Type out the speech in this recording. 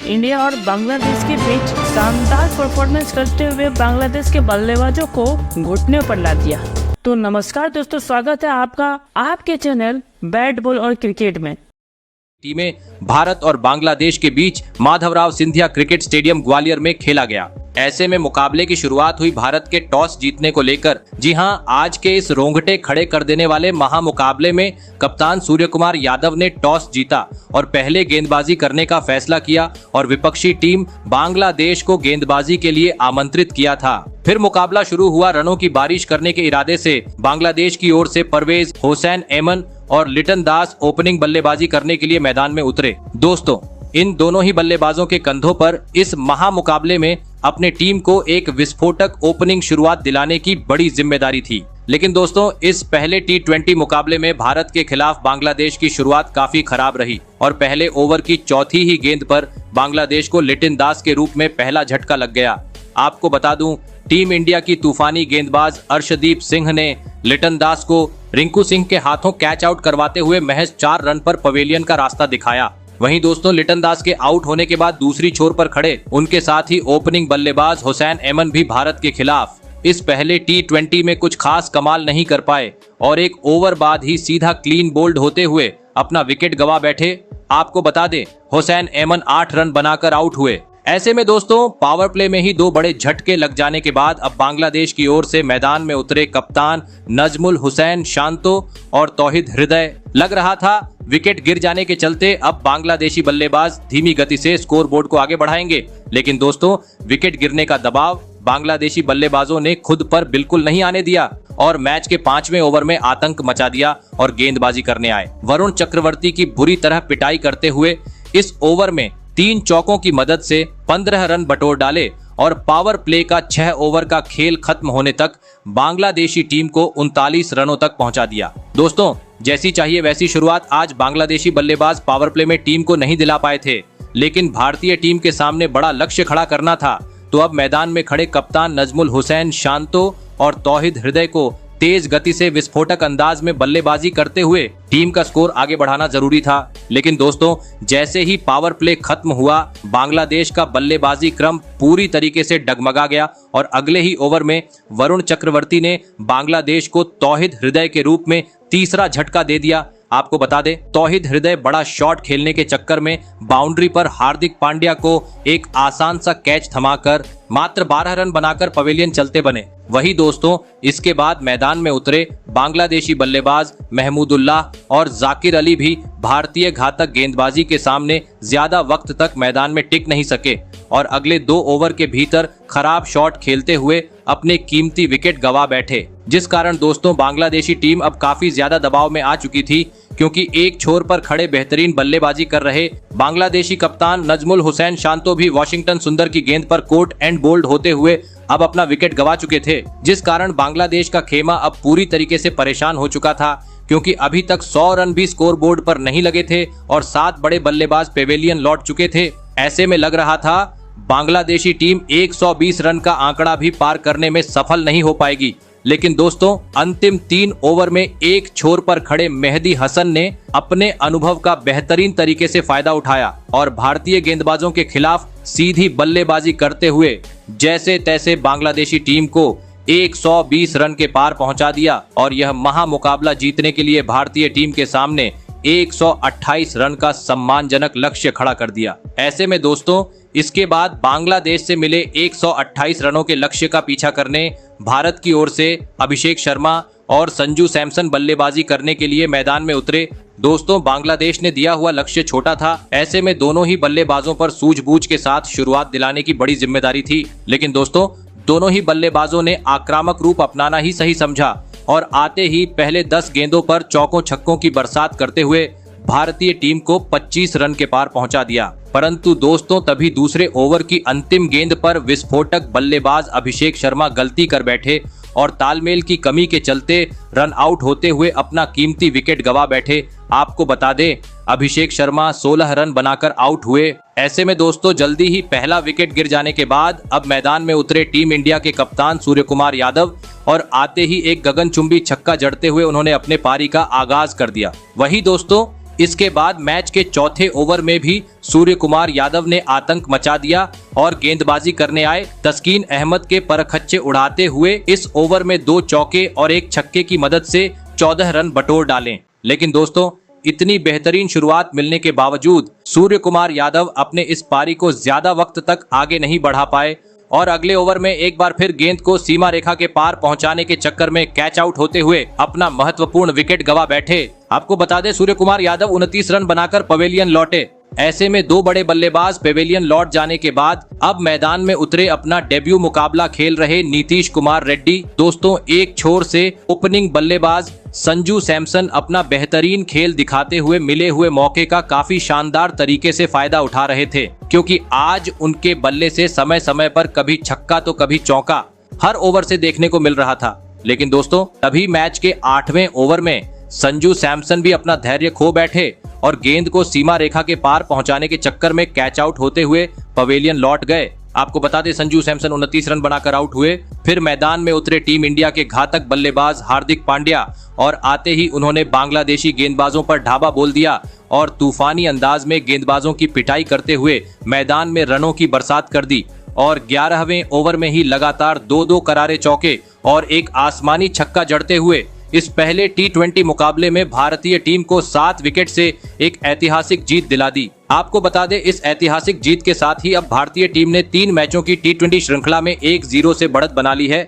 India और बांग्लादेश के बीच शानदार परफॉर्मेंस करते हुए बांग्लादेश के बल्लेबाजों को घुटने पर ला दिया। तो नमस्कार दोस्तों, स्वागत है आपका आपके चैनल बैट बॉल और क्रिकेट में। टीमें भारत और बांग्लादेश के बीच माधवराव सिंधिया क्रिकेट स्टेडियम ग्वालियर में खेला गया। ऐसे में मुकाबले की शुरुआत हुई भारत के टॉस जीतने को लेकर। जी हां, आज के इस रोंगटे खड़े कर देने वाले महामुकाबले में कप्तान सूर्यकुमार यादव ने टॉस जीता और पहले गेंदबाजी करने का फैसला किया और विपक्षी टीम बांग्लादेश को गेंदबाजी के लिए आमंत्रित किया था। फिर मुकाबला शुरू हुआ। रनों की बारिश करने के इरादे से बांग्लादेश की ओर से परवेज, हुसैन एमन और लिटन दास ओपनिंग बल्लेबाजी करने के लिए मैदान में उतरे। दोस्तों, इन दोनों ही बल्लेबाजों के कंधों पर इस महामुकाबले में अपने टीम को एक विस्फोटक ओपनिंग शुरुआत दिलाने की बड़ी जिम्मेदारी थी। लेकिन दोस्तों, इस पहले T20 मुकाबले में भारत के खिलाफ बांग्लादेश की शुरुआत काफी खराब रही और पहले ओवर की चौथी ही गेंद पर बांग्लादेश को लिटन दास के रूप में पहला झटका लग गया। आपको बता दूं, टीम इंडिया की तूफानी गेंदबाज अर्शदीप सिंह ने लिटन दास को रिंकू सिंह के हाथों कैच आउट करवाते हुए महज 4 रन पर पवेलियन का रास्ता दिखाया। वहीं दोस्तों, लिटन दास के आउट होने के बाद दूसरी छोर पर खड़े उनके साथ ही ओपनिंग बल्लेबाज हुसैन एमन भी भारत के खिलाफ इस पहले T20 में कुछ खास कमाल नहीं कर पाए और एक ओवर बाद ही सीधा क्लीन बोल्ड होते हुए अपना विकेट गंवा बैठे। आपको बता दें, हुसैन एमन 8 रन बनाकर आउट हुए। ऐसे में दोस्तों, पावर प्ले में ही 2 बड़े झटके लग जाने के बाद अब बांग्लादेश की ओर से मैदान में उतरे कप्तान नजमुल हुसैन शांतो और तौहिद हृदय। लग रहा था विकेट गिर जाने के चलते अब बांग्लादेशी बल्लेबाज धीमी गति से स्कोर बोर्ड को आगे बढ़ाएंगे। लेकिन दोस्तों, विकेट गिरने का दबाव बांग्लादेशी बल्लेबाजों ने खुद पर बिल्कुल नहीं आने दिया और मैच के 5वें ओवर में आतंक मचा दिया और गेंदबाजी करने आए। वरुण चक्रवर्ती की बुरी तरह पिटाई करते हुए इस ओवर में 3 चौकों की मदद से 15 रन बटोर डाले और पावर प्ले का 6 ओवर का खेल खत्म होने तक बांग्लादेशी टीम को 39 रनों तक पहुंचा दिया। दोस्तों, जैसी चाहिए वैसी शुरुआत आज बांग्लादेशी बल्लेबाज पावर प्ले में टीम को नहीं दिला पाए थे, लेकिन भारतीय टीम के सामने बड़ा लक्ष्य खड़ा करना था। तो अब मैदान में खड़े कप्तान नजमुल हुसैन शांतो और तौहिद हृदय को तेज गति से विस्फोटक अंदाज में बल्लेबाजी करते हुए टीम का स्कोर आगे बढ़ाना जरूरी था। लेकिन दोस्तों, जैसे ही पावर प्ले खत्म हुआ, बांग्लादेश का बल्लेबाजी क्रम पूरी तरीके से डगमगा गया और अगले ही ओवर में वरुण चक्रवर्ती ने बांग्लादेश को तौहिद हृदय के रूप में तीसरा झटका दे दिया। आपको बता दें, तौहिद हृदय बड़ा शॉट खेलने के चक्कर में बाउंड्री पर हार्दिक पांड्या को एक आसान सा कैच थमाकर मात्र 12 रन बनाकर पवेलियन चलते बने। वही दोस्तों, इसके बाद मैदान में उतरे बांग्लादेशी बल्लेबाज महमूदुल्लाह और जाकिर अली भी भारतीय घातक गेंदबाजी के सामने ज्यादा वक्त तक मैदान में टिक नहीं सके और अगले 2 ओवर के भीतर खराब शॉट खेलते हुए अपने कीमती विकेट गंवा बैठे, जिस कारण दोस्तों बांग्लादेशी टीम अब काफी ज्यादा दबाव में आ चुकी थी, क्योंकि एक छोर पर खड़े बेहतरीन बल्लेबाजी कर रहे बांग्लादेशी कप्तान नजमुल हुसैन शांतो भी वॉशिंगटन सुंदर की गेंद पर कोट एंड बोल्ड होते हुए अब अपना विकेट गंवा चुके थे, जिस कारण बांग्लादेश का खेमा अब पूरी तरीके से परेशान हो चुका था, क्योंकि अभी तक 100 रन भी स्कोर बोर्ड पर नहीं लगे थे और 7 बड़े बल्लेबाज पेवेलियन लौट चुके थे। ऐसे में लग रहा था बांग्लादेशी टीम 120 रन का आंकड़ा भी पार करने में सफल नहीं हो पाएगी। लेकिन दोस्तों, अंतिम 3 ओवर में एक छोर पर खड़े मेहदी हसन ने अपने अनुभव का बेहतरीन तरीके से फायदा उठाया और भारतीय गेंदबाजों के खिलाफ सीधी बल्लेबाजी करते हुए जैसे तैसे बांग्लादेशी टीम को 120 रन के पार पहुंचा दिया और यह महामुकाबला जीतने के लिए भारतीय टीम के सामने 128 रन का सम्मानजनक लक्ष्य खड़ा कर दिया। ऐसे में दोस्तों, इसके बाद बांग्लादेश से मिले 128 रनों के लक्ष्य का पीछा करने भारत की ओर से अभिषेक शर्मा और संजू सैमसन बल्लेबाजी करने के लिए मैदान में उतरे। दोस्तों, बांग्लादेश ने दिया हुआ लक्ष्य छोटा था। ऐसे में दोनों ही बल्लेबाजों पर सूझबूझ के साथ शुरुआत दिलाने की बड़ी जिम्मेदारी थी। लेकिन दोस्तों, दोनों ही बल्लेबाजों ने आक्रामक रूप अपनाना ही सही समझा और आते ही पहले 10 गेंदों पर चौकों छक्कों की बरसात करते हुए भारतीय टीम को 25 रन के पार पहुंचा दिया। परंतु दोस्तों, तभी दूसरे ओवर की अंतिम गेंद पर विस्फोटक बल्लेबाज अभिषेक शर्मा गलती कर बैठे और तालमेल की कमी के चलते रन आउट होते हुए अपना कीमती विकेट गंवा बैठे। आपको बता दें, अभिषेक शर्मा 16 रन बनाकर आउट हुए। ऐसे में दोस्तों, जल्दी ही पहला विकेट गिर जाने के बाद अब मैदान में उतरे टीम इंडिया के कप्तान सूर्यकुमार यादव और आते ही एक गगनचुंबी छक्का जड़ते हुए उन्होंने अपने पारी का आगाज कर दिया। वही दोस्तों, इसके बाद मैच के चौथे ओवर में भी सूर्य कुमार यादव ने आतंक मचा दिया और गेंदबाजी करने आए तस्कीन अहमद के परखच्चे उड़ाते हुए इस ओवर में 2 चौके और 1 छक्के की मदद से 14 रन बटोर डालें। लेकिन दोस्तों, इतनी बेहतरीन शुरुआत मिलने के बावजूद सूर्य कुमार यादव अपने इस पारी को ज्यादा वक्त तक आगे नहीं बढ़ा पाए और अगले ओवर में एक बार फिर गेंद को सीमा रेखा के पार पहुंचाने के चक्कर में कैच आउट होते हुए अपना महत्वपूर्ण विकेट गवा बैठे। आपको बता दें, सूर्य कुमार यादव 29 रन बनाकर पवेलियन लौटे। ऐसे में 2 बड़े बल्लेबाज पवेलियन लौट जाने के बाद अब मैदान में उतरे अपना डेब्यू मुकाबला खेल रहे नीतीश कुमार रेड्डी। दोस्तों, एक छोर से ओपनिंग बल्लेबाज संजू सैमसन अपना बेहतरीन खेल दिखाते हुए मिले हुए मौके का काफी शानदार तरीके से फायदा उठा रहे थे, क्योंकि आज उनके बल्ले से समय समय पर कभी छक्का तो कभी चौका हर ओवर से देखने को मिल रहा था। लेकिन दोस्तों, तभी मैच के 8वें ओवर में संजू सैमसन भी अपना धैर्य खो बैठे और गेंद को सीमा रेखा के पार पहुंचाने के चक्कर में कैच आउट होते हुए पवेलियन लौट गए। आपको बता दें, संजू सैमसन 29 रन बनाकर आउट हुए। फिर मैदान में उतरे टीम इंडिया के घातक बल्लेबाज हार्दिक पांड्या और आते ही उन्होंने बांग्लादेशी गेंदबाजों पर ढाबा बोल दिया और तूफानी अंदाज में गेंदबाजों की पिटाई करते हुए मैदान में रनों की बरसात कर दी और 11वें ओवर में ही लगातार 2-2 करारे चौके और एक आसमानी छक्का जड़ते हुए इस पहले T20 मुकाबले में भारतीय टीम को 7 विकेट से एक ऐतिहासिक जीत दिला दी। आपको बता दें, इस ऐतिहासिक जीत के साथ ही अब भारतीय टीम ने 3 मैचों की T20 श्रृंखला में 1-0 से बढ़त बना ली है।